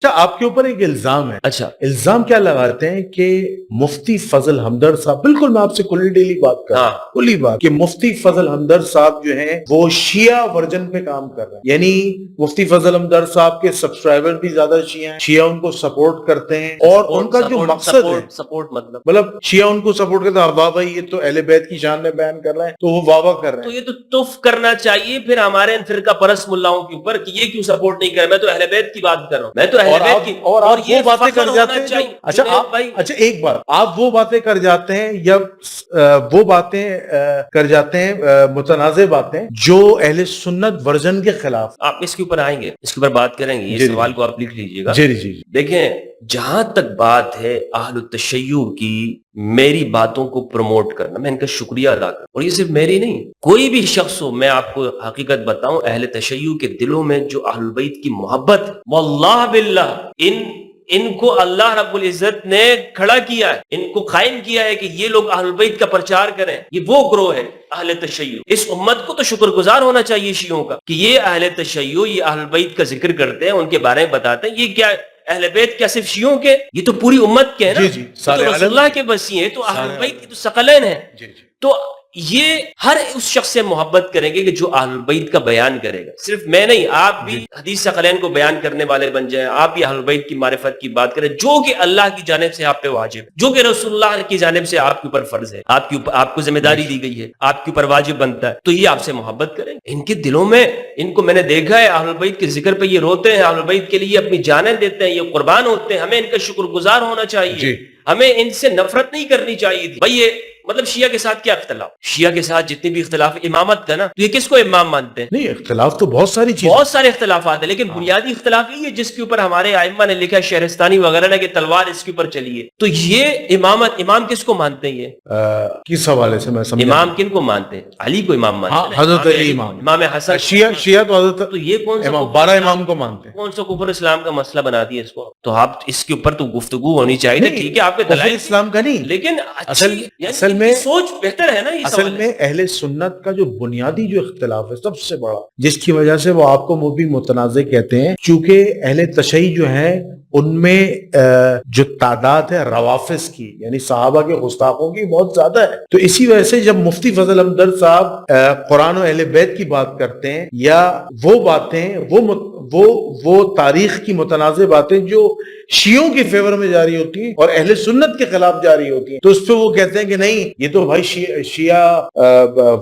اچھا آپ کے اوپر ایک الزام ہے. اچھا الزام کیا لگاتے ہیں کہ مفتی فضل ہمدرد صاحب، بالکل میں آپ سے کلی ڈیلی بات کر رہا ہوں، کلی بات، کہ مفتی فضل ہمدرد صاحب جو ہیں وہ شیعہ ورژن پہ کام کر رہے ہیں. یعنی مفتی فضل ہمدرد صاحب کے سبسکرائبر بھی زیادہ شیعہ ہیں، شیعہ ان کو سپورٹ کرتے ہیں، اور ان کا جو مقصد ہے سپورٹ مطلب شیعہ ان کو سپورٹ کرتے ہیں. واہ بھائی یہ تو اہل بیت کی شان میں بیان کر رہے ہیں، تو وہ واہ واہ کر رہے تو ہیں. یہ تو تف کرنا چاہیے پھر ہمارے ان فرقہ پرست ملاؤں کے اوپر کہ یہ کیوں سپورٹ نہیں کر رہا. میں تو اہل بیت کی بات کر رہا ہوں، میں تو اہل بیت کی، اور آپ وہ باتیں کر جاتے ہیں چاہیے. اچھا ایک بات، آپ وہ باتیں کر جاتے ہیں یا وہ باتیں کر جاتے ہیں متنازع باتیں جو اہل سنت ورژن کے خلاف. آپ اس کے اوپر آئیں گے، اس کے اوپر بات کریں گے. یہ سوال کو آپ لکھ لیجئے گا. جی دیکھیں جہاں تک بات ہے اہل التشیع کی، میری باتوں کو پروموٹ کرنا، میں ان کا شکریہ ادا کروں. اور یہ صرف میری نہیں، کوئی بھی شخص ہو، میں آپ کو حقیقت بتاؤں، اہل تشیع کے دلوں میں جو اہل البیت کی محبت، واللہ باللہ ان کو اللہ رب العزت نے کھڑا کیا ہے، ان کو قائم کیا ہے کہ یہ لوگ اہل البیت کا پرچار کریں. یہ وہ گروہ ہے اہل تشیع. اس امت کو تو شکر گزار ہونا چاہیے شیعوں کا کہ یہ اہل تشیع، یہ اہل البیت کا ذکر کرتے ہیں، ان کے بارے میں بتاتے ہیں. یہ کیا اہل بیت کیا صرف شیعوں کے؟ یہ تو پوری امت کے ہیں نا. تو رسول اللہ کے وصی ہیں، تو اہل بیت کی تو ثقلین ہیں. تو یہ ہر اس شخص سے محبت کریں گے کہ جو اہل بیت کا بیان کرے گا. صرف میں نہیں، آپ بھی حدیث ثقلین کو بیان کرنے والے بن جائیں. آپ بھی اہل بیت کی معرفت کی بات کریں، جو کہ اللہ کی جانب سے آپ پہ واجب، جو کہ رسول اللہ کی جانب سے آپ کے اوپر فرض ہے، آپ کو ذمہ داری دی گئی ہے، آپ کے اوپر واجب بنتا ہے. تو یہ آپ سے محبت کریں. ان کے دلوں میں، ان کو میں نے دیکھا ہے اہل بیت کے ذکر پہ یہ روتے ہیں، اہل بیت کے لیے اپنی جانیں دیتے ہیں، یہ قربان ہوتے ہیں. ہمیں ان کا شکر گزار ہونا چاہیے. ہمیں ان سے نفرت نہیں کرنی چاہیے تھی. بھائی یہ مطلب شیعہ کے ساتھ کیا اختلاف؟ شیعہ کے ساتھ جتنی بھی اختلاف امامت کا نا، تو یہ کس کو امام مانتے ہیں؟ نہیں، اختلاف تو بہت ساری چیزیں، بہت سارے اختلافات ہیں، لیکن بنیادی اختلاف یہ ہے جس کے اوپر ہمارے ائمہ نے لکھا ہے، شہرستانی وغیرہ نے، کہ تلوار اس کے اوپر چلی ہے. تو یہ امامت، امام کس کو مانتے ہیں؟ یہ کس حوالے سے میں سمجھا؟ امام کن کو مانتے ہیں؟ علی کو امام مانتے ہیں، حضرت علی امام، امام حسن. شیعہ تو حضرت، تو یہ کون سا 12 امام کو مانتے ہیں. کون سا کفر اسلام کا مسئلہ بنا دیا اس کو؟ تو آپ اس کے اوپر تو گفتگو ہونی چاہیے. ٹھیک ہے آپ کے دلائل اسلام کا نہیں، لیکن اصل میں سوچ بہتر ہے نا. اصل میں اہل سنت کا جو بنیادی جو اختلاف ہے سب سے بڑا، جس کی وجہ سے وہ آپ کو بھی متنازع کہتے ہیں، چونکہ اہل تشیع جو ہیں ان میں جو تعداد ہے روافض کی، یعنی صحابہ کے گستاخوں کی، بہت زیادہ ہے. تو اسی وجہ سے جب مفتی فضل ہمدرد صاحب قرآن و اہل بیت کی بات کرتے ہیں، یا وہ باتیں، وہ تاریخ کی متنازع باتیں جو شیعوں کے فیور میں جاری ہوتی ہیں اور اہل سنت کے خلاف جاری ہوتی ہیں، تو اس پہ وہ کہتے ہیں کہ نہیں، یہ تو بھائی شیعہ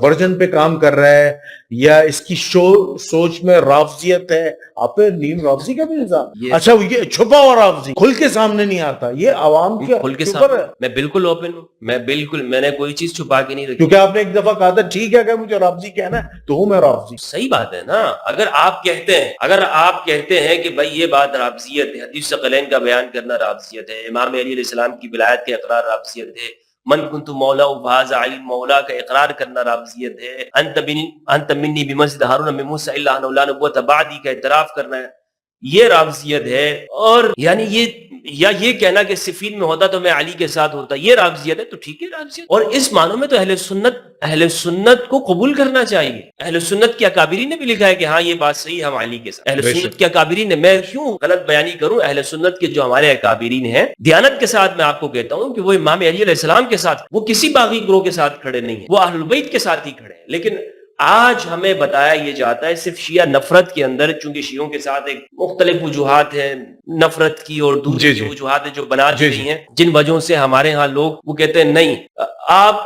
ورژن پہ کام کر رہا ہے، یا اس کی سوچ میں رافضیت ہے. آپ پہ نیم رافضی کا بھی الزام. اچھا یہ چھپا ہوا رافضی کھل کے سامنے نہیں آتا، یہ عوام کے اوپر ہے. میں بالکل اوپن ہوں، میں نے کوئی چیز چھپا کے نہیں رکھی. کیونکہ آپ نے ایک دفعہ کہا تھا ٹھیک ہے اگر مجھے رافضی کہنا ہے تو ہوں میں رافضی. صحیح بات ہے نا. اگر آپ کہتے ہیں کہ بھائی یہ بات رافضیت ہے، حدیث ثقلین کا بیان کرنا رافضیت ہے، امام علی علیہ السلام کی ولایت کا اقرار رافضیت ہے، من کنت مولا فہذا علی مولا کا اقرار کرنا رافضیت ہے، انت منی بمنزلۃ ہارون من موسیٰ الا انہ لا نبوۃ بعدی کا اعتراف کرنا ہے، یہ رافضیت ہے. اور یعنی یہ کہنا کہ صفین میں ہوتا تو میں علی کے ساتھ ہوتا، یہ رافضیت ہے. تو ٹھیک ہے رافضیت. اور اس معنوں میں تو اہل سنت کو قبول کرنا چاہیے. اہل سنت کے اکابرین نے بھی لکھا ہے کہ ہاں یہ بات صحیح ہے، ہم علی کے ساتھ. اہل سنت کے اکابرین نے، میں کیوں غلط بیانی کروں، اہل سنت کے جو ہمارے اکابرین ہیں دیانت کے ساتھ، میں آپ کو کہتا ہوں کہ وہ امام علی علیہ السلام کے ساتھ، وہ کسی باغی گروہ کے ساتھ کھڑے نہیں ہیں، وہ اہل بیت کے ساتھ ہی کھڑے ہیں. لیکن آج ہمیں بتایا یہ جاتا ہے صرف شیعہ نفرت کے اندر، چونکہ شیعوں کے ساتھ ایک مختلف وجوہات ہیں نفرت کی اور دوسری وجوہات ہیں جو بنا دی گئی ہیں، جن وجہوں سے ہمارے ہاں لوگ وہ کہتے ہیں نہیں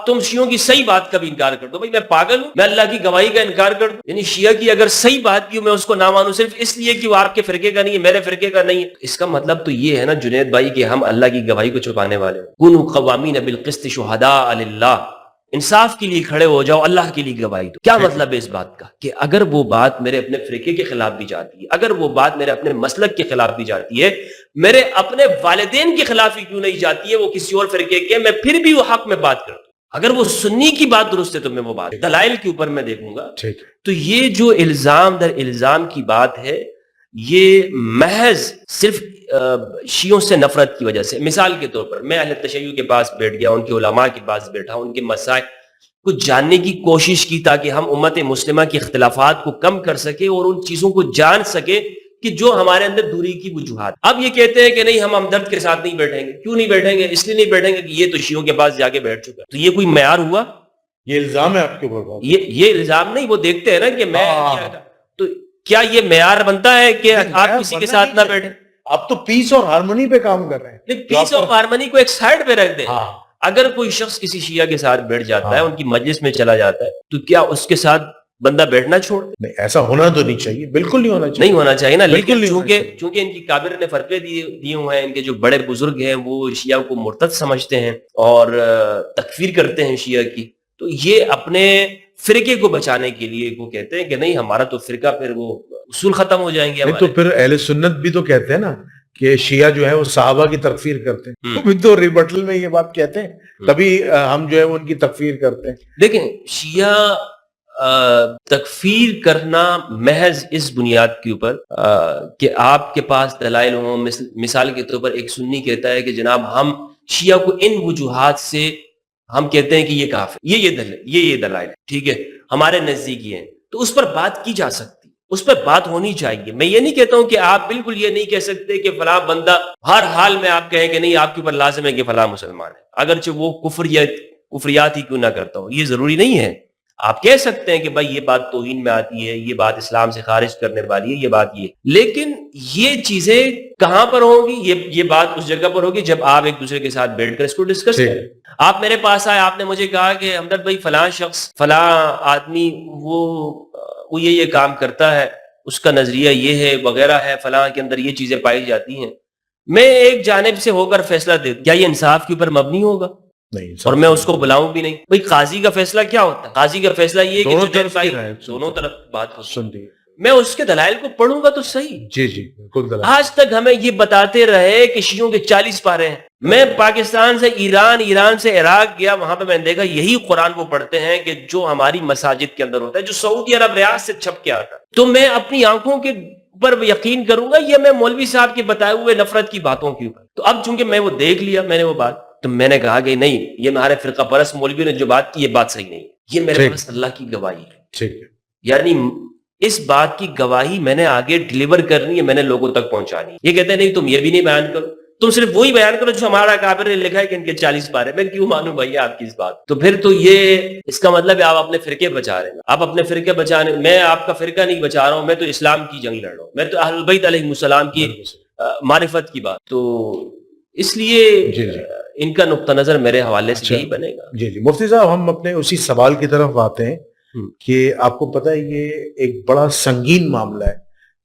تم شیعوں کی صحیح بات کا بھی انکار کر دو. بھائی میں پاگل ہوں؟ میں اللہ کی گواہی کا انکار کر دوں؟ یعنی شیعہ کی اگر صحیح بات بھی ہو میں اس کو نہ مانوں صرف اس لیے کہ وہ آپ کے فرقے کا نہیں ہے، میرے فرقے کا نہیں ہے. اس کا مطلب تو یہ ہے نا جنید بھائی کہ ہم اللہ کی گواہی کو چھپانے والے ہیں. کونوا قوامین بالقسط شہداء للہ، انصاف کے لیے کھڑے ہو جاؤ، اللہ کے لیے گواہی دو. کیا مطلب ہے اس بات کا؟ کہ اگر وہ بات میرے اپنے فرقے کے خلاف بھی جاتی ہے، اگر وہ بات میرے اپنے مسلک کے خلاف بھی جاتی ہے، میرے اپنے والدین کے خلاف ہی کیوں نہیں جاتی ہے، وہ کسی اور فرقے کے، میں پھر بھی وہ حق میں بات کرتا ہوں. اگر وہ سنی کی بات درست ہے تو میں وہ بات دلائل کے اوپر میں دیکھوں گا. تو یہ جو الزام در الزام کی بات ہے، یہ محض صرف شیعوں سے نفرت کی وجہ سے. مثال کے طور پر میں اہل تشیع کے پاس بیٹھ گیا، ان کے علماء کے پاس بیٹھا، ان کے مسائل کو جاننے کی کوشش کی تاکہ ہم امت مسلمہ کے اختلافات کو کم کر سکے اور ان چیزوں کو جان سکے کہ جو ہمارے اندر دوری کی وجوہات. اب یہ کہتے ہیں کہ نہیں ہم ہمدرد کے ساتھ نہیں بیٹھیں گے. کیوں نہیں بیٹھیں گے؟ اس لیے نہیں بیٹھیں گے کہ یہ تو شیعوں کے پاس جا کے بیٹھ چکا ہے. تو یہ کوئی معیار ہوا؟ یہ الزام ہے آپ کے اوپر. یہ الزام نہیں, وہ دیکھتے ہیں نا کہ میں تو کیا یہ معیار بنتا ہے کہ آپ کسی کے ساتھ نہ بیٹھیں؟ آپ تو پیس اور ہارمونی پہ کام کر رہے ہیں. پیس اور ہارمونی کو ایک سائڈ پہ رکھ دیں. اگر کوئی شخص کسی شیعہ کے ساتھ بیٹھ جاتا ہے, ان کی مجلس میں چلا جاتا ہے, تو کیا اس کے ساتھ بندہ بیٹھنا چھوڑ؟ نہیں, ایسا ہونا تو نہیں چاہیے, بالکل نہیں ہونا چاہیے. نہیں ہونا چاہیے نا. لیکن چونکہ ان کی کابر نے فرقے دیے ہوئے ہیں, ان کے جو بڑے بزرگ ہیں وہ شیعہ کو مرتد سمجھتے ہیں اور تکفیر کرتے ہیں شیعہ کی, تو یہ اپنے فرقے کو بچانے کے لیے وہ کہتے ہیں کہ نہیں ہمارا تو فرقہ پھر وہ اصول ختم ہو جائیں گے. تو پھر اہل سنت بھی تو کہتے ہیں نا کہ شیعہ جو ہے وہ صحابہ کی تکفیر کرتے ہیں, تو ریبٹل میں یہ بات کہتے ہیں, تبھی ہم جو ہے ان کی تکفیر کرتے ہیں. دیکھیں, شیعہ تکفیر کرنا محض اس بنیاد کے اوپر کہ آپ کے پاس دلائل ہوں. مثال کے طور پر ایک سنی کہتا ہے کہ جناب ہم شیعہ کو ان وجوہات سے ہم کہتے ہیں کہ یہ کافر, یہ دلائل ٹھیک ہے ہمارے نزدیک یہ ہیں, تو اس پر بات کی جا سکتی, اس پر بات ہونی چاہیے. میں یہ نہیں کہتا ہوں کہ آپ بالکل یہ نہیں کہہ سکتے کہ فلاں بندہ ہر حال میں آپ کہیں کہ نہیں آپ کے اوپر لازم ہے کہ فلاں مسلمان ہے, اگرچہ وہ کفریات ہی کیوں نہ کرتا ہو. یہ ضروری نہیں ہے. آپ کہہ سکتے ہیں کہ بھائی یہ بات توہین میں آتی ہے, یہ بات اسلام سے خارج کرنے والی ہے, یہ بات یہ, لیکن یہ چیزیں کہاں پر ہوں گی؟ یہ بات اس جگہ پر ہوگی جب آپ ایک دوسرے کے ساتھ بیٹھ کر اس کو ڈسکس کریں. آپ میرے پاس آئے, آپ نے مجھے کہا کہ ہمدرد بھائی فلاں شخص فلاں آدمی وہ یہ کام کرتا ہے, اس کا نظریہ یہ ہے وغیرہ ہے, فلاں کے اندر یہ چیزیں پائی جاتی ہیں, میں ایک جانب سے ہو کر فیصلہ دے دوں, کیا یہ انصاف کے اوپر مبنی ہوگا؟ نہیں, اور میں اس کو بلاؤں بھی نہیں. بھائی قاضی کا فیصلہ کیا ہوتا ہے؟ قاضی کا فیصلہ یہ کہ دونوں طرف بات سن رہی ہے, میں اس کے دلائل کو پڑھوں گا تو صحیح. جی بالکل. آج تک ہمیں یہ بتاتے رہے کہ شیعوں کے 40 پارے ہیں. میں پاکستان سے ایران سے عراق گیا, وہاں پہ میں نے دیکھا یہی قرآن وہ پڑھتے ہیں کہ جو ہماری مساجد کے اندر ہوتا ہے, جو سعودی عرب ریاض سے چھپ کے آتا. تو میں اپنی آنکھوں کے پر یقین کروں گا یا میں مولوی صاحب کے بتائے ہوئے نفرت کی باتوں کے اوپر؟ تو اب چونکہ میں وہ دیکھ لیا, میں نے وہ بات, تو میں نے کہا کہ نہیں, یہ ہمارے فرقہ پرست مولویوں نے جو بات کی یہ بات صحیح نہیں, یہ میرے پاس اللہ کی گواہی ہے. یعنی اس بات کی گواہی میں نے آگے ڈیلیور کرنی ہے, میں نے لوگوں تک پہنچانی. یہ کہتے ہیں نہیں تم یہ بھی نہیں بیان کرو, تم صرف وہی بیان کرو جو ہمارا کابر نے لکھا ہے کہ ان کے 40 پارے. میں کیوں مانوں بھائی آپ کی اس بات؟ تو پھر تو یہ اس کا مطلب ہے آپ اپنے فرقے بچا رہے ہیں. آپ اپنے فرقے بچانے, میں آپ کا فرقہ نہیں بچا رہا ہوں, میں تو اسلام کی جنگ لڑ رہا ہوں, میں تو اہل بیت علیہ السلام کی معرفت کی بات. تو اس لیے ان کا نقطہ نظر میرے حوالے سے یہی بنے گا. جی مفتی صاحب, ہم اپنے اسی سوال کی طرف آتے ہیں کہ آپ کو پتہ ہے یہ ایک بڑا سنگین معاملہ ہے,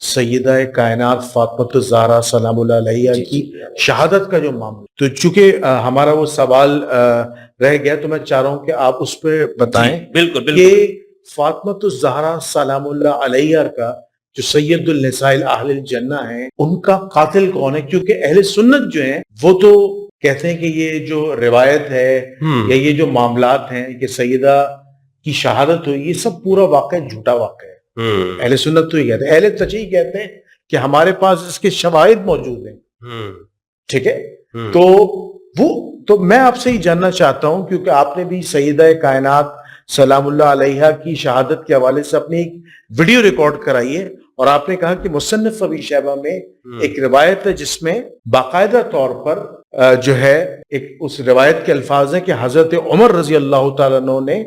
سیدہ کائنات فاطمہ الزہرا سلام اللہ علیہا کی شہادت کا جو معاملہ. تو چونکہ ہمارا وہ سوال رہ گیا تو میں چاہ رہا ہوں کہ آپ اس پہ بتائیں. بالکل کہ فاطمہ الزہرا سلام اللہ علیہا کا جو سید النساء اہل الجنہ ہیں, ان کا قاتل کون ہے؟ کیونکہ اہل سنت جو ہیں وہ تو کہتے ہیں کہ یہ جو روایت ہے یا یہ جو معاملات ہیں کہ سیدہ کی شہادت ہوئی, یہ سب پورا واقعہ جھوٹا واقعہ ہے. اہل سنت تو یہ کہتے ہیں, اہل تشیع کہتے ہیں کہ ہمارے پاس اس کے شواہد موجود ہیں. ٹھیک ہے, تو میں آپ سے ہی جاننا چاہتا ہوں, کیونکہ آپ نے بھی سیدہ کائنات سلام اللہ علیہا کی شہادت کے حوالے سے اپنی ایک ویڈیو ریکارڈ کرائی ہے, اور آپ نے کہا کہ مصنف ابی شیبہ میں ایک روایت ہے جس میں باقاعدہ طور پر جو ہے ایک اس روایت کے الفاظ ہیں کہ حضرت عمر رضی اللہ تعالیٰ عنہ نے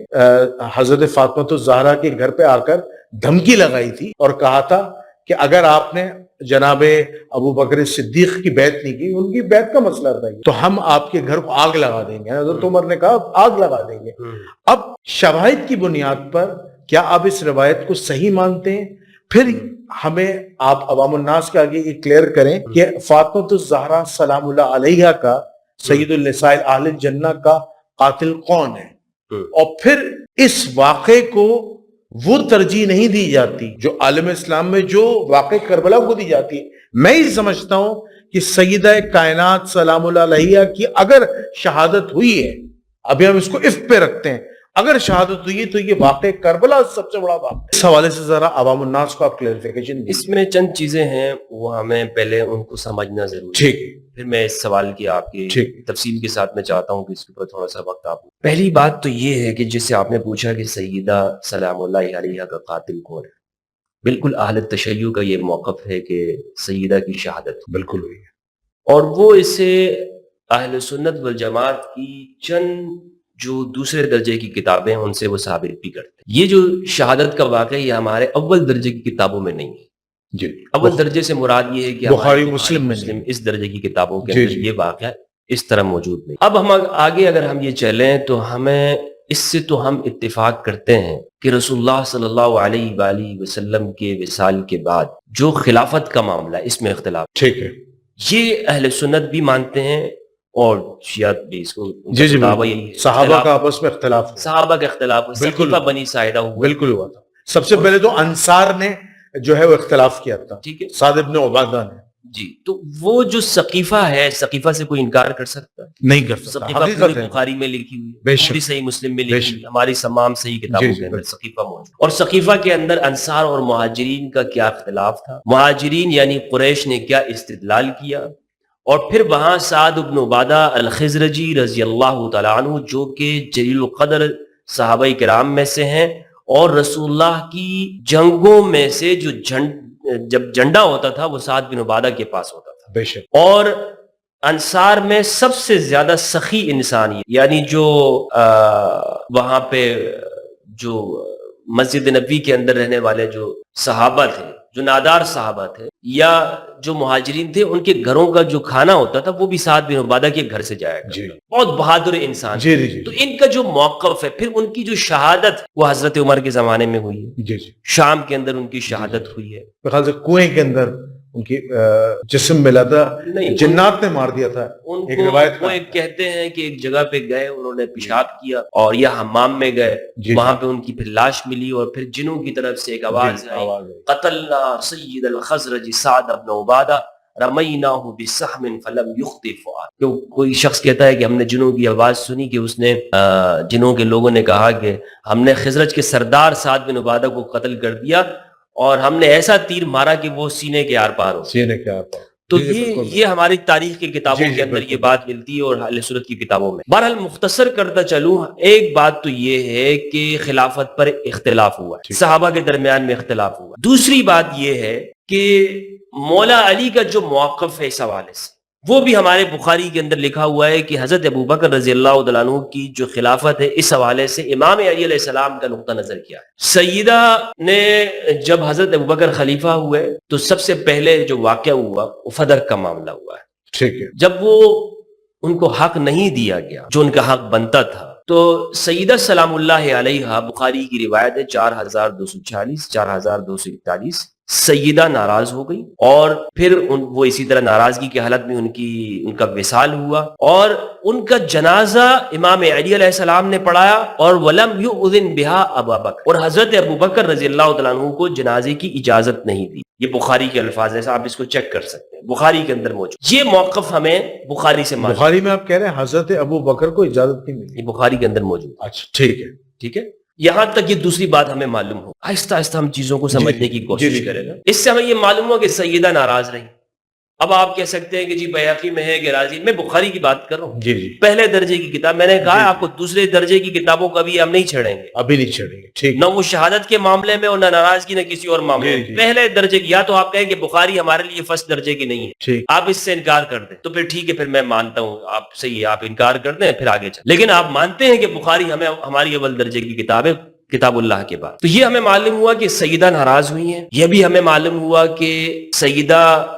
حضرت فاطمہ الزہرا کے گھر پہ آ کر دھمکی لگائی تھی اور کہا تھا کہ اگر آپ نے جناب ابو بکر صدیق کی بیعت نہیں کی, ان کی بیعت کا مسئلہ رہتا ہے, تو ہم آپ کے گھر کو آگ لگا دیں گے. حضرت عمر نے کہا آگ لگا دیں گے. اب شواہد کی بنیاد پر کیا آپ اس روایت کو صحیح مانتے ہیں؟ پھر ہمیں آپ عوام الناس کے آگے یہ کلیئر کریں کہ فاطمہ الزہرا سلام اللہ علیہا کا سید النساء اہل الجنہ کا قاتل کون ہے, اور پھر اس واقعے کو وہ ترجیح نہیں دی جاتی جو عالم اسلام میں جو واقع کربلا کو دی جاتی ہے. میں ہی سمجھتا ہوں کہ سیدہ کائنات سلام اللہ علیہا کی اگر شہادت ہوئی ہے, ابھی ہم اس کو اف پہ رکھتے ہیں, اگر شہادت ہوئی تو یہ واقع کربلا سب سے بڑا واقع. اس حوالے سے ذرا عوام الناس کو آپ کلیریفیکیشن دیں. اس میں چند چیزیں ہیں وہ ہمیں پہلے ان کو سمجھنا ضروری ہے, پھر میں اس سوال کی آپ کی تفصیل کے ساتھ میں چاہتا ہوں کہ اس کے اوپر تھوڑا سا وقت آپ. پہلی بات تو یہ ہے کہ جس سے آپ نے پوچھا کہ سیدہ سلام اللہ علیہا کا قاتل کون ہے, بالکل اہل تشیع کا یہ موقف ہے کہ سیدہ کی شہادت، بالکل ہوئی ہے. اور وہ اسے اہل سنت والجماعت کی چند جو دوسرے درجے کی کتابیں ہیں ان سے وہ ثابت بھی کرتے ہیں. یہ جو شہادت کا واقعہ یہ ہمارے اول درجے کی کتابوں میں نہیں ہے. جی اول درجے سے مراد یہ ہے کہ بخاری ہمارے مسلم میں نہیں. اس درجے کی کتابوں کے جی اندر جی. یہ واقعہ اس طرح موجود نہیں. اب ہم آگے اگر ہم یہ چلیں تو ہمیں اس سے تو ہم اتفاق کرتے ہیں کہ رسول اللہ صلی اللہ علیہ وآلہ وسلم کے وصال کے بعد جو خلافت کا معاملہ ہے اس میں اختلاف، ٹھیک ہے. یہ اہل سنت بھی مانتے ہیں اور شیعہ بھی اس کو جی جی دعویٰ بالکل. یہی ہے. صحابہ کا آپس میں اختلاف ہوا. صحابہ کا اختلاف ہوا، بالکل. سقیفہ بنی ساعدہ ہوا. بالکل ہوا تھا. سب سے پہلے تو انصار نے جو ہے وہ اختلاف کیا تھا، ٹھیک ہے سعد ابن عبادہ نے. جی. تو وہ جو سقیفہ ہے، سقیفہ سے کوئی انکار کر سکتا ہے؟ نہیں کر سکتا، سقیفہ حقیقت پوری ہے. بخاری میں لکھی ہوئی بے ہے، شک. پوری صحیح مسلم میں بے لکھی شک. ہوئی ہے، ہماری تمام صحیح کتابوں جی جی کے اندر بالکل. سقیفہ موجود. اور سقیفہ کے اندر انصار اور مہاجرین کا کیا اختلاف تھا، مہاجرین یعنی قریش نے کیا استدلال کیا، اور پھر وہاں سعد بن عبادہ الخزرجی رضی اللہ تعالیٰ عنہ جو کہ جلیل القدر صحابہ کرام میں سے ہیں، اور رسول اللہ کی جنگوں میں سے جو جب جھنڈا ہوتا تھا وہ سعد بن عبادہ کے پاس ہوتا تھا. بے شک. اور انصار میں سب سے زیادہ سخی انسان یعنی جو وہاں پہ جو مسجد نبوی کے اندر رہنے والے جو صحابہ تھے، جو نادار صحابہ تھے یا جو مہاجرین تھے، ان کے گھروں کا جو کھانا ہوتا تھا وہ بھی سعد بن عبادہ کے گھر سے جایا کرتا. جی. بہت بہادر انسان. جی جی تو جی. ان کا جو موقف ہے، پھر ان کی جو شہادت وہ حضرت عمر کے زمانے میں ہوئی ہے، جی جی. شام کے اندر ان کی شہادت ہوئی ہے. میرے خیال سے کنویں کے اندر ان کی جسم ملا تھا، نہیں، جنات نے مار دیا تھا. ان ایک کو روایت وہ کا. ایک کہتے ہیں کہ ایک جگہ پہ گئے، انہوں نے پیشاب کیا اور یا حمام میں گئے، جی وہاں پہ ان کی پھر لاش ملی، اور پھر جنوں کی طرف سے ایک آواز جی آئی، آواز آئی. قتلنا سید الخزرج سعد بن عبادہ رمیناہ بسہم فلم یخطئ فؤاد. تو کوئی شخص کہتا ہے کہ ہم نے جنوں کی آواز سنی کہ اس نے جنوں کے لوگوں نے کہا کہ ہم نے خزرج کے سردار سعد بن عبادہ کو قتل کر دیا اور ہم نے ایسا تیر مارا کہ وہ سینے کے آر پار ہو. سینے کے آر پار. تو جی جی بالکل. یہ ہماری تاریخ کی کتابوں جی جی کے اندر بالکل. یہ بات ملتی ہے اور اہل سنت کی کتابوں میں. بہرحال مختصر کرتا چلوں، ایک بات تو یہ ہے کہ خلافت پر اختلاف ہوا، ٹھیک. صحابہ کے درمیان میں اختلاف ہوا. دوسری بات یہ ہے کہ مولا علی کا جو موقف ہے اس حوالے سے وہ بھی ہمارے بخاری کے اندر لکھا ہوا ہے کہ حضرت ابوبکر رضی اللہ تعالیٰ عنہ کی جو خلافت ہے اس حوالے سے امام علی علیہ السلام کا نقطہ نظر کیا ہے. سیدہ نے جب حضرت ابوبکر خلیفہ ہوئے تو سب سے پہلے جو واقعہ ہوا وہ فدر کا معاملہ ہوا ہے. ٹھیک ہے. جب وہ ان کو حق نہیں دیا گیا جو ان کا حق بنتا تھا، تو سیدہ سلام اللہ علیہا، بخاری کی روایت ہے 4246 4241، سیدہ ناراض ہو گئی اور پھر وہ اسی طرح ناراضگی کی حالت میں ان کا وصال ہوا، اور ان کا جنازہ امام علی علیہ السلام نے پڑھایا، اور ولم یؤذن بہا ابا بکر، اور حضرت ابوبکر رضی اللہ تعالیٰ عنہ کو جنازے کی اجازت نہیں دی. یہ بخاری کے الفاظ ہیں، آپ اس کو چیک کر سکتے ہیں، بخاری کے اندر موجود. یہ موقف ہمیں بخاری سے معلوم، بخاری میں آپ کہہ رہے ہیں حضرت ابو بکر کو اجازت نہیں ملی. یہ بخاری کے اندر موجود. اچھا ٹھیک ہے. ٹھیک ہے. یہاں تک یہ دوسری بات ہمیں معلوم ہو، آہستہ آہستہ ہم چیزوں کو سمجھنے کی کوشش کریں گے. اس سے ہمیں یہ معلوم ہو کہ سیدہ ناراض رہی. اب آپ کہہ سکتے ہیں کہ جی بیہقی میں ہے کہ راضی، میں بخاری کی بات کر رہا ہوں. جی جی. پہلے درجے کی کتاب، میں نے کہا آپ کو دوسرے درجے کی کتابوں کا بھی ہم نہیں چھیڑیں گے، ابھی نہیں چھیڑیں گے. ٹھیک. نہ وہ شہادت کے معاملے میں اور نہ ناراضگی نہ کسی اور معاملے میں. پہلے درجے کی، یا تو آپ کہیں کہ بخاری ہمارے لیے فرسٹ درجے کی نہیں ہے، ٹھیک، آپ اس سے انکار کر دیں تو پھر ٹھیک ہے، پھر میں مانتا ہوں آپ صحیح ہے، آپ انکار کر دیں پھر آگے چلیں. لیکن آپ مانتے ہیں کہ بخاری ہماری اول درجے کی کتاب ہے کتاب اللہ کے بعد. تو یہ ہمیں معلوم ہوا کہ سیدہ ناراض ہوئی ہیں. یہ بھی ہمیں معلوم ہوا کہ سیدہ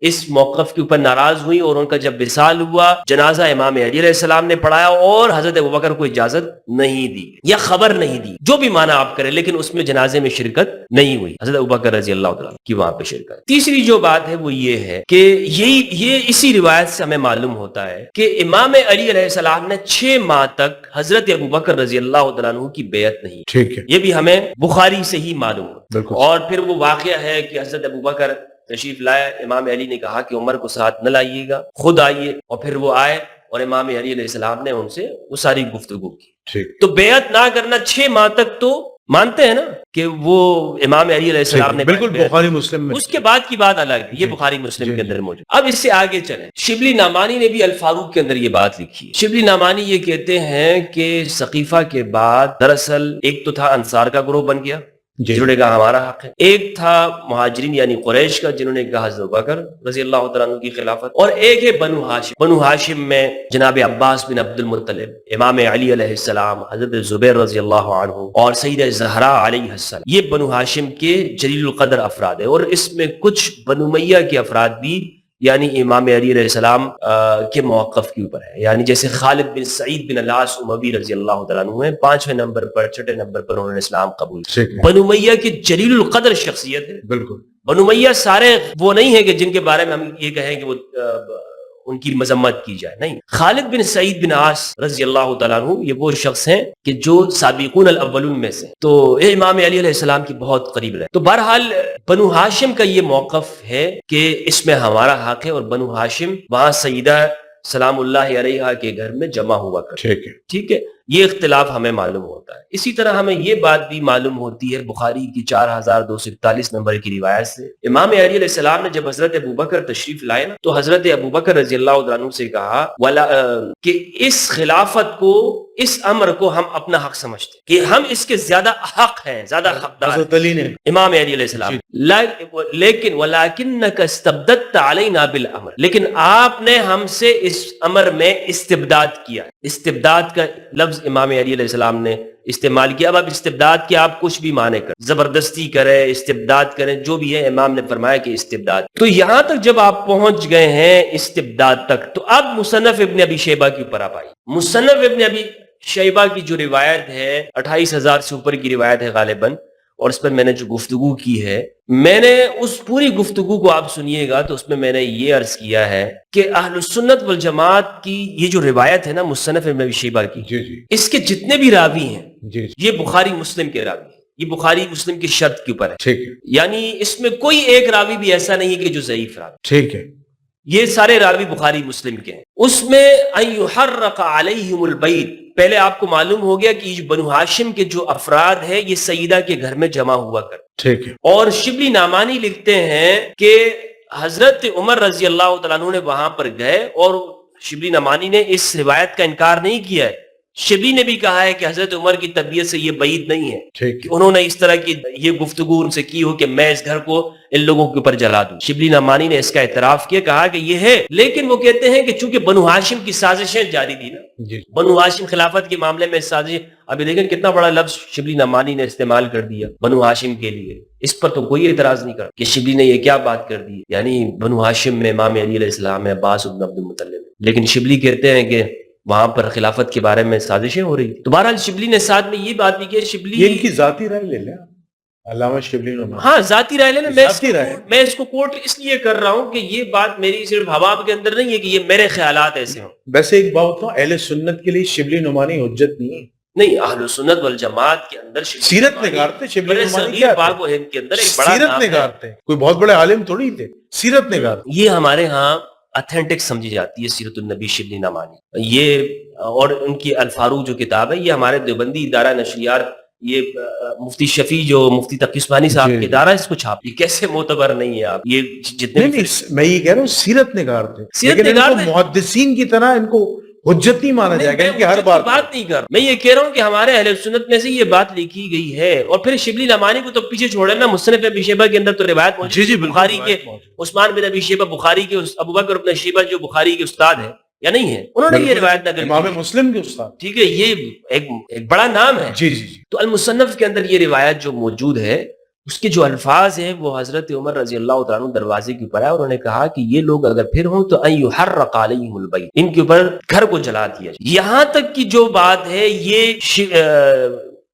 اس موقف کے اوپر ناراض ہوئی اور ان کا جب وصال ہوا جنازہ امام علی علیہ السلام نے پڑھایا اور حضرت ابوبکر کو اجازت نہیں دی یا خبر نہیں دی، جو بھی معنی آپ کریں، لیکن اس میں جنازے میں شرکت نہیں ہوئی حضرت ابوبکر رضی اللہ تعالیٰ کی وہاں پہ شرکت. تیسری جو بات ہے وہ یہ ہے کہ یہ اسی روایت سے ہمیں معلوم ہوتا ہے کہ امام علی علیہ السلام نے 6 ماہ تک حضرت ابوبکر رضی اللہ تعالیٰ عنہ کی بیعت نہیں. ٹھیک ہے. یہ بھی ہمیں بخاری سے ہی معلوم ہو. بالکل. اور پھر وہ واقعہ ہے کہ حضرت ابوبکر تشریف لائے، امام علی نے کہا کہ عمر کو ساتھ نہ لائیے گا، خود آئیے، اور پھر وہ آئے اور امام علی علیہ السلام نے ان سے وہ ساری گفتگو کی. ٹھیک. تو بیعت نہ کرنا 6 ماہ تک تو مانتے ہیں نا کہ وہ امام علی علیہ السلام نے بالکل بخاری مسلم میں، اس کے بعد کی بات الگ ہے، یہ بخاری مسلم کے اندر موجود. اب اس سے آگے چلیں، شبلی نعمانی نے بھی الفاروق کے اندر یہ بات لکھی ہے. شبلی نعمانی یہ کہتے ہیں کہ سقیفہ کے بعد دراصل ایک تو تھا انصار کا گروہ بن گیا، جنہوں نے کہا ہمارا حق ہے. ایک تھا مہاجرین یعنی قریش کا جنہوں نے کہا حضرت بکر رضی اللہ تعالیٰ عنہ کی خلافت, اور ایک ہے بنو ہاشم. بنو ہاشم میں جناب عباس بن عبد المطلب, امام علی علیہ السلام, حضرت زبیر رضی اللہ عنہ اور سیدہ زہرا علیہ السلام, یہ بنو ہاشم کے جلیل القدر افراد ہیں. اور اس میں کچھ بنو امیہ کے افراد بھی یعنی امام علی علیہ السلام کے موقف کے اوپر ہے, یعنی جیسے خالد بن سعید بن العاص اموی رضی اللہ تعالیٰ عنہ ہیں, 5ویں نمبر پر 6ٹھے نمبر پر انہوں نے اسلام قبول کیا. بنو امیہ کی جلیل القدر شخصیت ہے. بالکل. بنو امیہ سارے وہ نہیں ہے کہ جن کے بارے میں ہم یہ کہیں کہ وہ ان کی مذمت کی جائے, نہیں. خالد بن سعید بن عاص رضی اللہ تعالیٰ عنہ یہ وہ شخص ہیں کہ جو سابقون الاولون میں سے, تو یہ امام علی علیہ السلام کی بہت قریب رہے. تو بہرحال بنو ہاشم کا یہ موقف ہے کہ اس میں ہمارا حق ہے, اور بنو ہاشم وہاں سیدہ سلام اللہ علیہا کے گھر میں جمع ہوا کرتے. ٹھیک ہے, یہ اختلاف ہمیں معلوم ہوتا ہے. اسی طرح ہمیں یہ بات بھی معلوم ہوتی ہے بخاری کی 4241 نمبر کی روایت سے, امام علی علیہ السلام نے جب حضرت ابوبکر تشریف لائے نا, تو حضرت ابوبکر رضی اللہ عنہ سے کہا کہ اس خلافت کو, اس امر کو ہم اپنا حق سمجھتے ہیں کہ ہم اس کے زیادہ حق ہیں, زیادہ حقدار. حضرت علی نے امام علی علیہ السلام لیکن وَلَكِنَّكَ اسْتَبْدَدْتَ عَلَيْنَا بِالْأَمْرِ, لیکن آپ نے ہم سے اس امر میں استبداد کیا. استبداد کا لفظ امام علی علیہ السلام نے استعمال کیا. اب استبداد کی آپ کچھ بھی معنی کریں, زبردستی کریں, استبداد کریں, جو بھی ہے, امام نے فرمایا کہ استبداد. تو یہاں تک جب آپ پہنچ گئے ہیں استبداد تک, تو اب مصنف ابن ابی شیبہ کے اوپر آپ آئیے. مصنف ابن ابی شیبہ کی جو روایت ہے 28,000 سے اوپر کی روایت ہے غالباً, اور اس پر میں نے جو گفتگو کی ہے, میں نے اس پوری گفتگو کو آپ سنیے گا تو اس میں میں نے یہ عرض کیا ہے کہ اہل السنت والجماعت کی یہ جو روایت ہے نا مصنف ابن ابی شیبہ کی, اس کے جتنے بھی راوی ہیں یہ بخاری مسلم کے راوی ہیں, یہ بخاری مسلم کی شرط کے اوپر ہے. یعنی اس میں کوئی ایک راوی بھی ایسا نہیں ہے کہ جو ضعیف راوی. ٹھیک ہے, یہ سارے راوی بخاری مسلم کے ہیں. اس میں ان یحرق علیہم البیت, پہلے آپ کو معلوم ہو گیا کہ یہ بنو ہاشم کے جو افراد ہیں یہ سیدہ کے گھر میں جمع ہوا کرتے. ٹھیک ہے. اور شبلی نعمانی لکھتے ہیں کہ حضرت عمر رضی اللہ تعالیٰ عنہ نے وہاں پر گئے, اور شبلی نعمانی نے اس روایت کا انکار نہیں کیا ہے. شبلی نے بھی کہا ہے کہ حضرت عمر کی طبیعت سے یہ بعید نہیں ہے کہ انہوں نے اس طرح کی یہ گفتگو ان سے کی ہو کہ میں اس گھر کو ان لوگوں کے اوپر جلا دوں. شبلی نعمانی نے اس کا اعتراف کیا, کہا کہ یہ ہے, لیکن وہ کہتے ہیں کہ چونکہ بنو ہاشم کی سازشیں جاری تھی نا, بنو ہاشم خلافت کے معاملے میں سازش, ابھی دیکھیں کتنا بڑا لفظ شبلی نعمانی نے استعمال کر دیا بنو ہاشم کے لیے. اس پر تو کوئی اعتراض نہیں کرتا کہ شبلی نے یہ کیا بات کر دی, یعنی بنو ہاشم میں امام علی علیہ السلام ہے, عباس بن عبد المطلب, لیکن شبلی کہتے ہیں کہ وہاں پر خلافت کے بارے میں سازشیں ہو رہی. تو بہرحال شبلی نے ساتھ میں یہ بات بھی کہ شبلی ان کی ذاتی رائے لے لیں, علامہ شبلی نے, ہاں ذاتی رائے لینا. میں اس کو کوٹ اس لیے کر رہا ہوں کہ یہ بات میری صرف ہوا کے اندر نہیں ہے کہ یہ میرے خیالات ایسے ہوں. ویسے ایک بات بتاؤں, اہل سنت کے لیے شبلی نعمانی حجت نہیں ہے. نہیں, اہل سنت والجماعت کے اندر سیرت نگارتے شبلی نعمانی کیا پاک و ہند کے اندر ایک بڑا سیرت نگارتے, کوئی بہت بڑے عالم تھوڑی تھے, سیرت نگارتے. یہ ہمارے ہاں اتھینٹک سمجھی جاتی ہے سیرت النبی شبلی نعمانی. یہ اور ان کی الفاروق جو کتاب ہے یہ ہمارے دیوبندی ادارہ نشریات, یہ مفتی شفیع جو مفتی تقی عثمانی صاحب کے ادارہ اس کو چھاپ, یہ کیسے معتبر نہیں ہے آپ, یہ جتنے میں یہ کہہ رہا ہوں سیرت نگارتے, لیکن ان کو محدثین کی طرح ان کو حجت نہیں مانا جائے گا کہ ہر بات نہیں کر. میں یہ کہہ رہا ہوں کہ ہمارے اہل سنت میں سے یہ بات لکھی گئی ہے, اور پھر شبلی نعمانی کو تو پیچھے چھوڑے نا, مصنف ابی شیبہ کے اندر تو روایت موجود ہے بخاری کے, عثمان بن ابی شیبہ بخاری کے, ابوبکر بن شیبہ جو بخاری کے استاد ہیں یا نہیں ہے, انہوں نے یہ روایت نقل کی, امام مسلم کے استاد. ٹھیک ہے, یہ ایک بڑا نام ہے. تو المصنف کے اندر یہ روایت جو موجود ہے اس کے جو الفاظ ہیں وہ حضرت عمر رضی اللہ تعالیٰ عنہ دروازے کے اوپر ہے, اور انہوں نے کہا کہ یہ لوگ اگر پھر ہوں تو ان یحرق علیہم البیت, ان کے اوپر گھر کو جلا دیا جائے. یہاں تک کی جو بات ہے یہ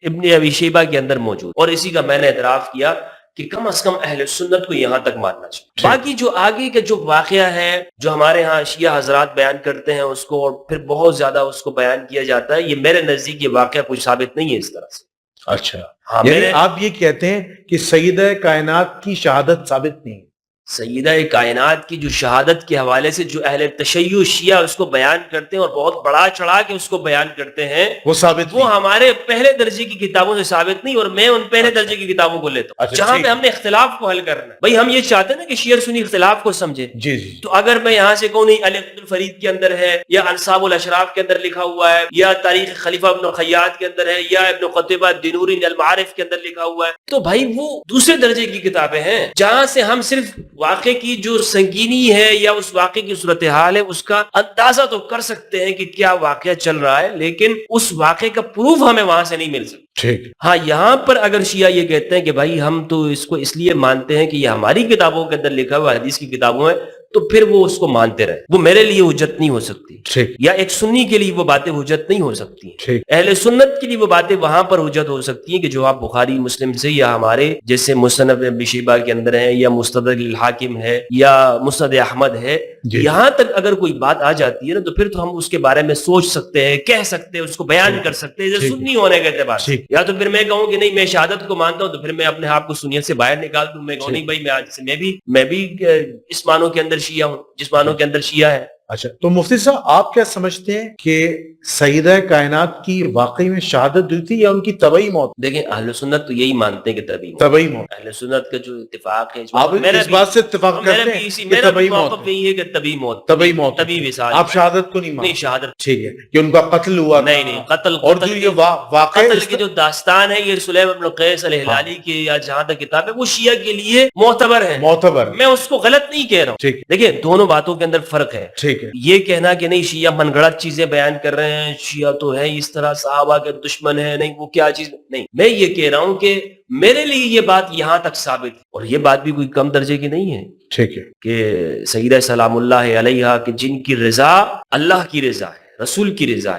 ابن ابی شیبہ کے اندر موجود, اور اسی کا میں نے اعتراف کیا کہ کم از کم اہل سنت کو یہاں تک ماننا چاہیے. باقی جو آگے کا جو واقعہ ہے جو ہمارے ہاں شیعہ حضرات بیان کرتے ہیں اس کو, اور پھر بہت زیادہ اس کو بیان کیا جاتا ہے, یہ میرے نزدیک یہ واقعہ کوئی ثابت نہیں ہے اس طرح سے. اچھا, یعنی آپ یہ کہتے ہیں کہ سیدہ کائنات کی شہادت ثابت نہیں ہے. سیدہ کائنات کی جو شہادت کے حوالے سے جو اہل تشیع شیعہ اس کو بیان کرتے ہیں اور بہت بڑا چڑھا کے اس کو بیان کرتے ہیں، وہ ثابت وہ ہمارے پہلے درجے کی کتابوں سے ثابت نہیں، اور میں ان پہلے درجے کی کتابوں کو لیتا ہوں جہاں پہ ہم نے اختلاف کو حل کرنا ہے۔ بھائی ہم یہ چاہتے ہیں نا کہ شیعہ سنی اختلاف کو سمجھے، جی جی، تو اگر میں یہاں سے کہوں نہیں علی عبد الفرید کے اندر ہے، یا انصاب الاشراف کے اندر لکھا ہوا ہے، یا تاریخ خلیفہ ابن خیاط کے اندر ہے، یا ابن قتیبہ دینوری المعارف کے اندر لکھا ہوا ہے، تو بھائی وہ دوسرے درجے کی کتابیں ہیں جہاں سے ہم صرف واقعے کی جو سنگینی ہے یا اس واقعے کی صورتحال ہے اس کا اندازہ تو کر سکتے ہیں کہ کیا واقعہ چل رہا ہے، لیکن اس واقعے کا پروف ہمیں وہاں سے نہیں مل سکتا۔ ٹھیک، ہاں یہاں پر اگر شیعہ یہ کہتے ہیں کہ بھائی ہم تو اس کو اس لیے مانتے ہیں کہ یہ ہماری کتابوں کے اندر لکھا ہوا حدیث کی کتابوں میں، تو پھر وہ اس کو مانتے رہے، وہ میرے لیے حجت نہیں ہو سکتی، ٹھیک، یا ایک سنی کے لیے وہ باتیں حجت نہیں ہو سکتی۔ ٹھیک، اہل سنت کے لیے وہ باتیں وہاں پر حجت ہو سکتی ہیں کہ جو آپ بخاری مسلم سے یا ہمارے جیسے مسند ابی شیبہ کے اندر ہیں، یا مستدرک الحاکم ہے، یا مسند احمد ہے، جی، یہاں تک اگر کوئی بات آ جاتی ہے نا تو پھر تو ہم اس کے بارے میں سوچ سکتے ہیں، کہہ سکتے ہیں، اس کو بیان کر سکتے ہیں ٹھیک، سنی ہونے کے اعتبار سے۔ ٹھیک، یا تو پھر میں کہوں کہ نہیں میں شہادت کو مانتا ہوں تو پھر میں اپنے آپ کو سنیت سے باہر نکال دوں، میں کہوں نہیں بھائی میں بھی اس معنوں کے اندر شیعہ ہوں جس معنوں کے اندر شیعہ ہے۔ اچھا، تو مفتی صاحب آپ کیا سمجھتے ہیں کہ سیدہ کائنات کی واقعی میں شہادت ہوئی تھی یا ان کی طبعی موت؟ دیکھیں اہل سنت تو یہی مانتے ہیں کہ طبی موت، طبعی موت، اہل سنت کا جو اتفاق ہے آپ اس بات سے اتفاق کرتے ہیں کہ میرا طبعی موت موقف یہی ہے کہ طبی موت، طبعی موت، طبی وصال، آپ شہادت کو نہیں نہیں مانتے؟ شہادت ٹھیک ہے کہ ان کا قتل ہوا تھا، نہیں قتل، اور جو یہ واقع قتل کی جو داستان ہے یہ سلیم بن قیس الہلالی کی یا جہاں تک کتاب ہے وہ شیعہ کے لیے معتبر ہے، معتبر، میں اس کو غلط نہیں کہہ رہا ہوں۔ ٹھیک، دیکھیں دونوں باتوں کے اندر فرق ہے۔ ٹھیک ہے، یہ کہنا کہ نہیں شیعہ من گڑت چیزیں بیان کر رہے ہیں، شیعہ تو ہے اس طرح صحابہ کے دشمن ہے، نہیں وہ کیا چیز نہیں، میں یہ کہہ رہا ہوں کہ میرے لیے یہ بات یہاں تک ثابت ہے، اور یہ بات بھی کوئی کم درجے کی نہیں ہے ٹھیک ہے، کہ سیدہ سلام اللہ علیہا کہ جن کی رضا اللہ کی رضا ہے، رسول کی رضا ہے،